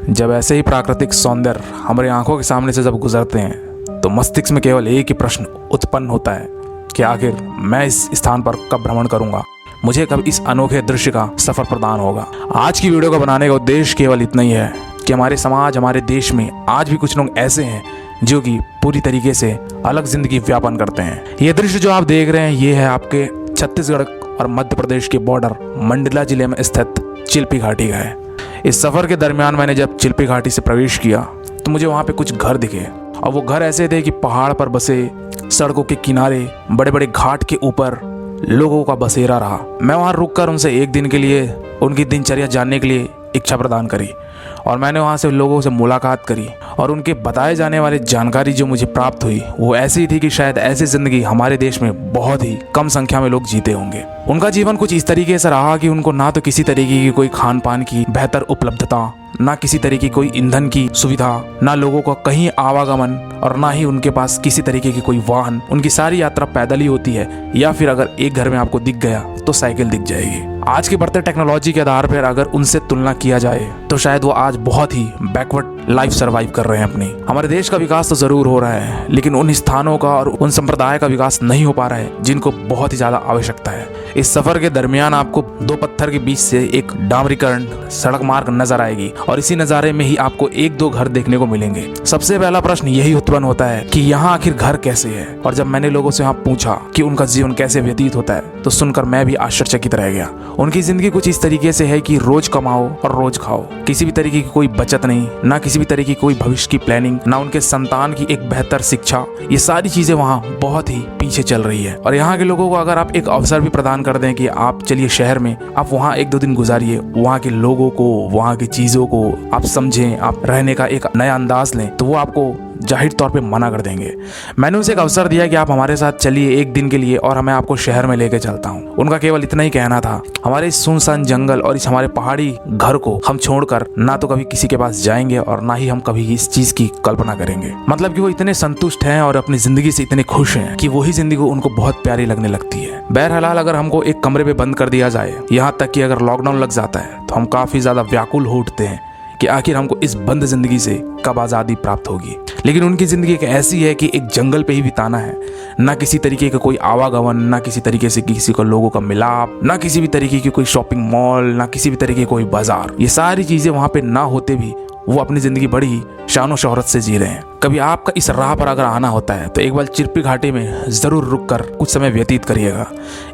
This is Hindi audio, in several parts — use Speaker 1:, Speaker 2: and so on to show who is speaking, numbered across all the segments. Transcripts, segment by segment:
Speaker 1: जब ऐसे ही प्राकृतिक सौंदर्य हमारी आंखों के सामने से जब गुजरते हैं तो मस्तिष्क में केवल एक ही प्रश्न उत्पन्न होता है कि आखिर मैं इस स्थान पर कब भ्रमण करूंगा, मुझे कब इस अनोखे दृश्य का सफर प्रदान होगा। आज की वीडियो को बनाने का उद्देश्य केवल इतना ही है कि हमारे समाज, हमारे देश में आज भी कुछ लोग ऐसे हैं जो कि पूरी तरीके से अलग जिंदगी व्यापन करते हैं। ये दृश्य जो आप देख रहे हैं ये है आपके छत्तीसगढ़ और मध्य प्रदेश के बॉर्डर मंडला जिले में स्थित चिल्पी घाटी का है। इस सफ़र के दरमियान मैंने जब चिल्पी घाटी से प्रवेश किया तो मुझे वहाँ पे कुछ घर दिखे और वो घर ऐसे थे कि पहाड़ पर बसे, सड़कों के किनारे, बड़े बड़े घाट के ऊपर लोगों का बसेरा रहा। मैं वहाँ रुककर उनसे एक दिन के लिए उनकी दिनचर्या जानने के लिए इच्छा प्रदान करी और मैंने वहाँ से लोगों से मुलाकात करी और उनके बताए जाने वाली जानकारी जो मुझे प्राप्त हुई वो ऐसी थी कि शायद ऐसी ज़िंदगी हमारे देश में बहुत ही कम संख्या में लोग जीते होंगे। उनका जीवन कुछ इस तरीके से रहा कि उनको ना तो किसी तरीके की कोई खान पान की बेहतर उपलब्धता, ना किसी तरीके की कोई ईंधन की सुविधा, ना लोगों का कहीं आवागमन और ना ही उनके पास किसी तरीके की कोई वाहन। उनकी सारी यात्रा पैदल ही होती है या फिर अगर एक घर में आपको दिख गया तो साइकिल दिख जाएगी। आज की बढ़ते टेक्नोलॉजी के आधार पर अगर उनसे तुलना किया जाए तो शायद वो आज बहुत ही बैकवर्ड लाइफ सर्वाइव कर रहे हैं अपनी। हमारे देश का विकास तो जरूर हो रहा है लेकिन उन स्थानों का और उन संप्रदाय का विकास नहीं हो पा रहा है जिनको बहुत ही ज्यादा आवश्यकता है। इस सफर के दरमियान आपको दो पत्थर के बीच से एक डामरीकरण सड़क मार्ग नजर आएगी और इसी नज़ारे में ही आपको एक दो घर देखने को मिलेंगे। सबसे पहला प्रश्न यही उत्पन्न होता है कि यहाँ आखिर घर कैसे है। और जब मैंने लोगों से यहाँ पूछा कि उनका जीवन कैसे व्यतीत होता है तो सुनकर मैं भी आश्चर्यचकित रह गया। उनकी जिंदगी कुछ इस तरीके से है कि रोज कमाओ और रोज खाओ, किसी भी तरीके की कोई बचत नहीं, ना किसी भी तरीके की कोई भविष्य की प्लानिंग, ना उनके संतान की एक बेहतर शिक्षा। ये सारी चीजें वहाँ बहुत ही पीछे चल रही है। और यहाँ के लोगों को अगर आप एक अवसर भी प्रदान कर दें कि आप चलिए शहर में, आप वहाँ एक दो दिन गुजारिए, वहाँ के लोगों को, वहाँ की चीजों को आप समझें, आप रहने का एक नया अंदाज लें, तो वो आपको जाहिर तौर पे मना कर देंगे। मैंने उसे एक अवसर दिया कि आप हमारे साथ चलिए एक दिन के लिए और मैं आपको शहर में लेके चलता हूँ। उनका केवल इतना ही कहना था, हमारे इस सुनसान जंगल और इस हमारे पहाड़ी घर को हम छोड़कर ना तो कभी किसी के पास जाएंगे और ना ही हम कभी इस चीज की कल्पना करेंगे। मतलब कि वो इतने संतुष्ट हैं और अपनी जिंदगी से इतने खुश हैं कि वही जिंदगी उनको बहुत प्यारी लगने लगती है। बहरहाल अगर हमको एक कमरे में बंद कर दिया जाए, यहाँ तक कि अगर लॉकडाउन लग जाता है तो हम काफी ज्यादा व्याकुल हो उठते हैं कि आखिर हमको इस बंद जिंदगी से कब आज़ादी प्राप्त होगी। लेकिन उनकी ज़िंदगी एक ऐसी है कि एक जंगल पे ही बिताना है, ना किसी तरीके का कोई आवागमन, ना किसी तरीके से किसी को लोगों का मिलाप, ना किसी भी तरीके की कोई शॉपिंग मॉल, ना किसी भी तरीके की कोई बाजार। ये सारी चीज़ें वहाँ पे ना होते भी वो अपनी ज़िंदगी बड़ी ही शान शोहरत से जी रहे हैं। कभी आपका इस राह पर अगर आना होता है तो एक बार चिल्पी घाटी में ज़रूर रुककर कुछ समय व्यतीत करिएगा।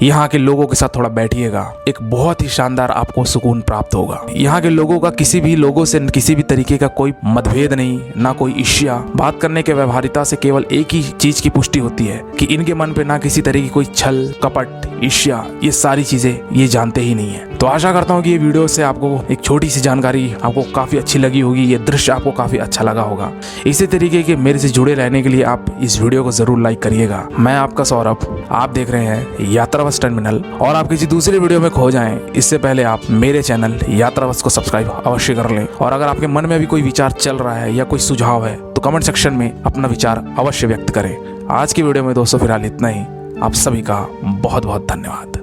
Speaker 1: यहाँ के लोगों के साथ थोड़ा बैठिएगा, एक बहुत ही शानदार आपको सुकून प्राप्त होगा। यहाँ के लोगों का किसी भी लोगों से किसी भी तरीके का कोई मतभेद नहीं, ना कोई ईर्ष्या। बात करने के व्यवहारिता से केवल एक ही चीज की पुष्टि होती है कि इनके मन पे ना किसी तरीके की कोई छल, कपट, ईर्ष्या, ये सारी चीजें ये जानते ही नहीं है। तो आशा करता हूँ कि ये वीडियो से आपको एक छोटी सी जानकारी आपको काफी अच्छी लगी होगी, ये दृश्य आपको काफी अच्छा लगा होगा। इसी तरीके के मेरे से जुड़े रहने के लिए आप इस वीडियो को जरूर लाइक करिएगा। मैं आपका सौरभ, आप देख रहे हैं यात्रावश टर्मिनल। और आप किसी दूसरी वीडियो में खो जाएं इससे पहले आप मेरे चैनल यात्रावश को सब्सक्राइब अवश्य कर लें। और अगर आपके मन में अभी कोई विचार चल रहा है या कोई सुझाव है तो कमेंट सेक्शन में अपना विचार अवश्य व्यक्त करें। आज की वीडियो में दोस्तों फिलहाल इतना ही। आप सभी का बहुत बहुत धन्यवाद।